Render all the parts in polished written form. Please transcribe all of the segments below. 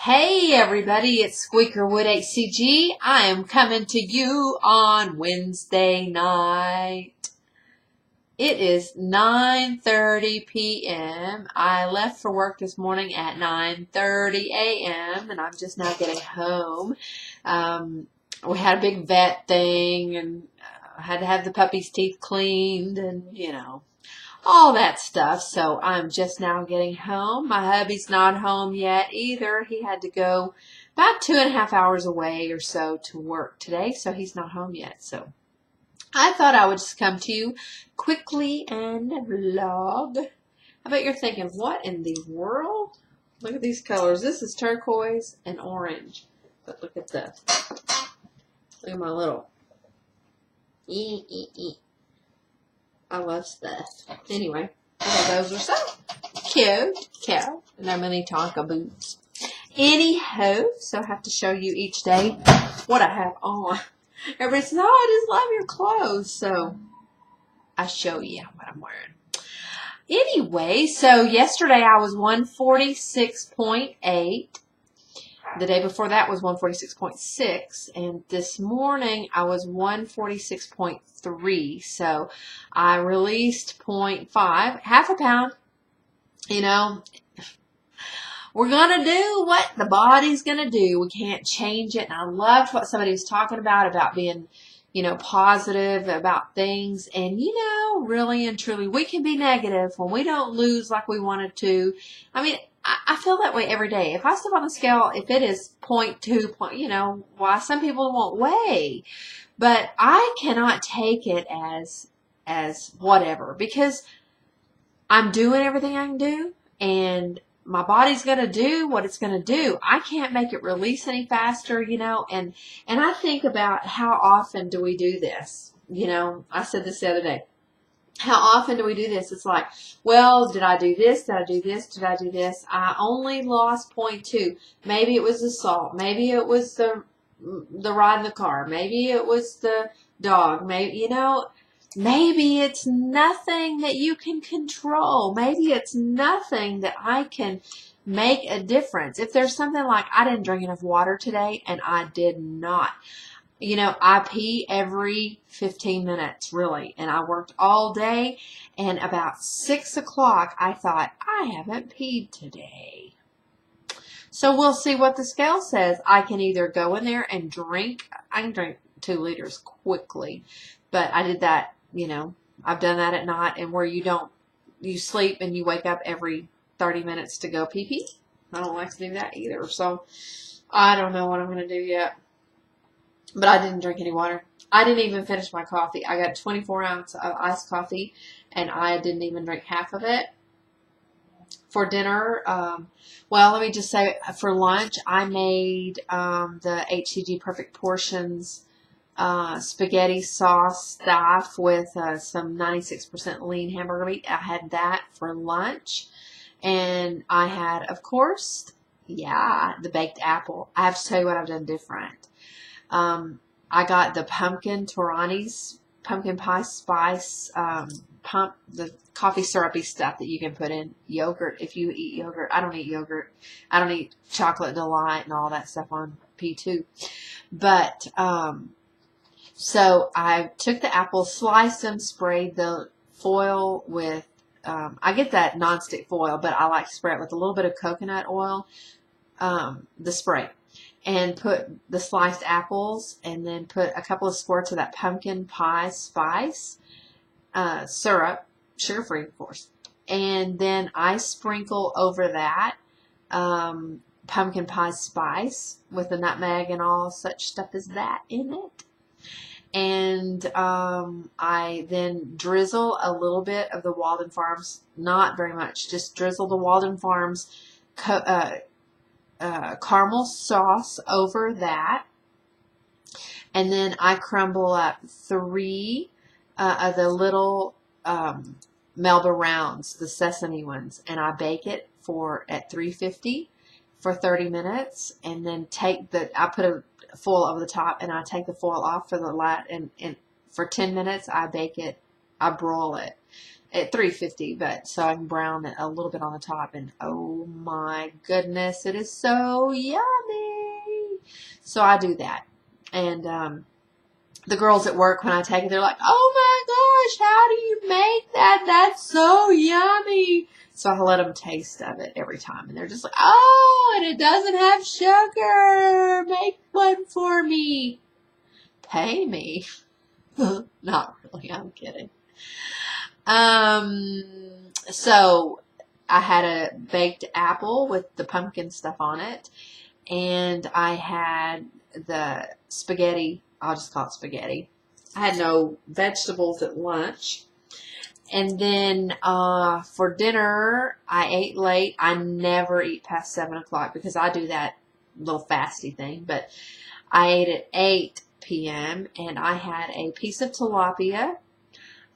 Hey everybody, it's Squeakerwood HCG. I am coming to you on Wednesday night. It is 9:30 p.m. I left for work this morning at 9:30 a.m. and I'm just now getting home. We had a big vet thing and had to have the puppy's teeth cleaned and, all that stuff. So I'm just now getting home. My hubby's not home yet either. He had to go about 2.5 hours away or so to work today, so he's not home yet. So I thought I would just come to you quickly and vlog. I bet you're thinking, what in the world? Look at these colors. This is turquoise and orange. But look at this. Look at my little I love stuff. Anyway, those are so cute. And they're mini Tonka boots. Anyhow, so I have to show you each day what I have on. Everybody says, oh, I just love your clothes. So I show you what I'm wearing. Anyway, so yesterday I was 146.8. The day before that was 146.6, and this morning I was 146.3, so I released 0.5, half a pound. We're going to do what the body's going to do. We can't change it, and I loved what somebody was talking about being, positive about things, and, really and truly, we can be negative when we don't lose like we wanted to. I feel that way every day. If I step on the scale, if it is 0.2, why some people won't weigh, but I cannot take it as whatever, because I'm doing everything I can do, and my body's going to do what it's going to do. I can't make it release any faster, and I think about how often do we do this? I said this the other day. How often do we do this? It's like, well, did I do this? Did I do this? Did I do this? I only lost 0.2. Maybe it was the salt. Maybe it was the ride in the car. Maybe it was the dog. Maybe, maybe it's nothing that you can control. Maybe it's nothing that I can make a difference. If there's something like, I didn't drink enough water today, and I did not. I pee every 15 minutes, really, and I worked all day, and about 6 o'clock, I thought, I haven't peed today. So we'll see what the scale says. I can either go in there and drink. I can drink 2 liters quickly, but I did that, I've done that at night, and where you sleep and you wake up every 30 minutes to go pee-pee. I don't like to do that either, so I don't know what I'm going to do yet. But I didn't drink any water. I didn't even finish my coffee. I got 24 ounces of iced coffee, and I didn't even drink half of it. For dinner, well, let me just say, for lunch, I made the HCG Perfect Portions spaghetti sauce stuff with some 96% lean hamburger meat. I had that for lunch. And I had, of course, the baked apple. I have to tell you what I've done different. I got the pumpkin pie spice, the coffee syrupy stuff that you can put in yogurt if you eat yogurt. I don't eat yogurt. I don't eat chocolate delight and all that stuff on P2. But, so I took the apples, sliced them, sprayed the foil with, I get that nonstick foil, but I like to spray it with a little bit of coconut oil, the spray. And put the sliced apples, and then put a couple of squirts of that pumpkin pie spice syrup, sugar-free, of course. And then I sprinkle over that pumpkin pie spice with the nutmeg and all such stuff as that in it. And I then drizzle a little bit of the Walden Farms, not very much, just drizzle the Walden Farms caramel sauce over that, and then I crumble up 3 of the little Melba rounds, the sesame ones, and I bake it at 350 for 30 minutes, and then I put a foil over the top, and I take the foil off for the light, and for 10 minutes I bake it, I broil it, at 350, but so I can brown it a little bit on the top, and oh my goodness, it is so yummy. So I do that, and the girls at work, when I take it, they're like, oh my gosh, how do you make that? That's so yummy. So I let them taste of it every time, and they're just like, oh, and it doesn't have sugar. Make one for me. Pay me. Not really, I'm kidding. So I had a baked apple with the pumpkin stuff on it, and I had the spaghetti. I'll just call it spaghetti. I had no vegetables at lunch. And then for dinner, I ate late. I never eat past 7 o'clock because I do that little fasty thing. But I ate at 8 p.m. and I had a piece of tilapia.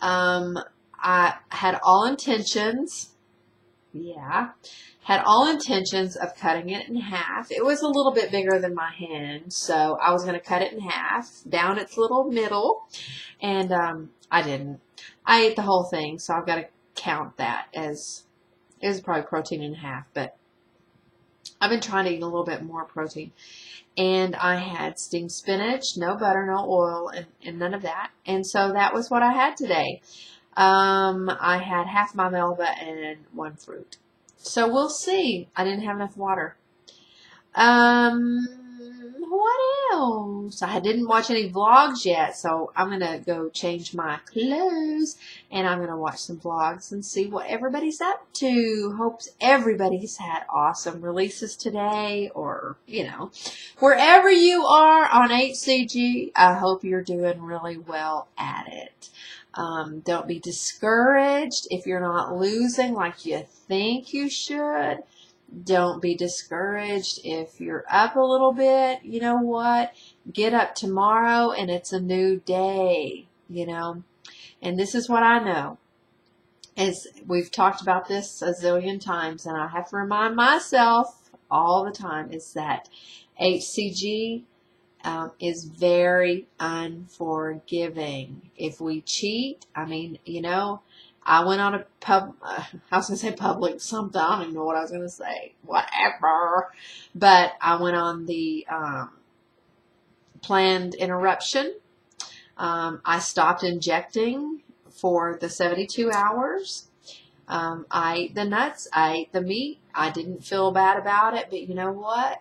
I had all intentions. Yeah. Had all intentions of cutting it in half. It was a little bit bigger than my hand, so I was going to cut it in half, down its little middle, and I didn't. I ate the whole thing, so I've got to count that as, it was probably protein and a half, but I've been trying to eat a little bit more protein. And I had steamed spinach, no butter, no oil, and none of that. And so that was what I had today. I had half my Melba and 1 fruit. So we'll see. I didn't have enough water. What else? I didn't watch any vlogs yet, so I'm going to go change my clothes, and I'm going to watch some vlogs and see what everybody's up to. Hope everybody's had awesome releases today, or, you know, wherever you are on HCG, I hope you're doing really well at it. Don't be discouraged if you're not losing like you think you should. Don't be discouraged if you're up a little bit. You know what? Get up tomorrow and it's a new day, you know. And this is what I know. As we've talked about this a zillion times, and I have to remind myself all the time, is that HCG is very unforgiving. If we cheat, I mean, you know, I went on a I was going to say public something. I don't even know what I was going to say. Whatever. But I went on the planned interruption. I stopped injecting for the 72 hours. I ate the nuts. I ate the meat. I didn't feel bad about it. But you know what?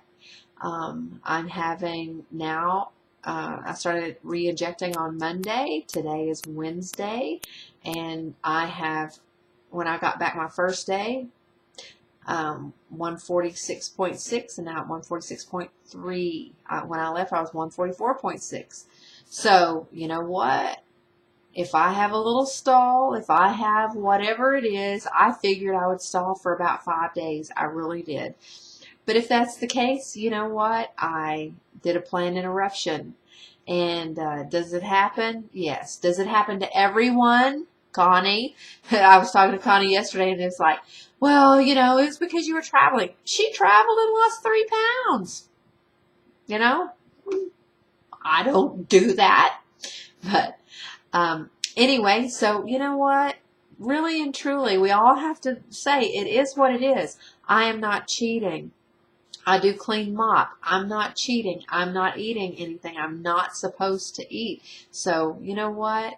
I'm having now, I started re-injecting on Monday. Today is Wednesday. And I have, when I got back my first day, 146.6, and now at 146.3. When I left, I was 144.6. So, you know what? If I have a little stall, if I have whatever it is, I figured I would stall for about 5 days. I really did. But if that's the case, you know what? I did a planned interruption. And does it happen? Yes. Does it happen to everyone? Connie. I was talking to Connie yesterday, and it's like, well, you know, it's because you were traveling. She traveled and lost 3 pounds. You know? I don't do that. But anyway, so you know what? Really and truly, we all have to say it is what it is. I am not cheating. I do clean mop. I'm not cheating. I'm not eating anything I'm not supposed to eat. So, you know what?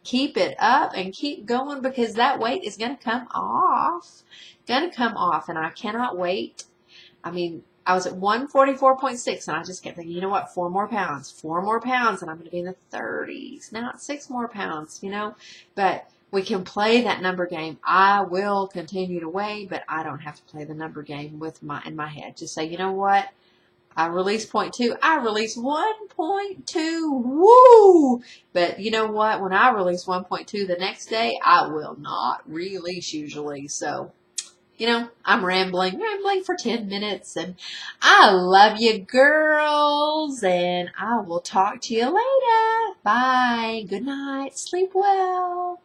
Keep it up and keep going, because that weight is going to come off. Going to come off, and I cannot wait. I mean, I was at 144.6, and I just kept thinking, you know what? 4 more pounds. 4 more pounds, and I'm going to be in the 30s. Now it's 6 more pounds, you know. But we can play that number game. I will continue to weigh, but I don't have to play the number game with in my head. Just say, you know what? I release 0.2. I release 1.2. Woo! But you know what? When I release 1.2 the next day, I will not release usually. So, you know, I'm rambling for 10 minutes. And I love you, girls. And I will talk to you later. Bye. Good night. Sleep well.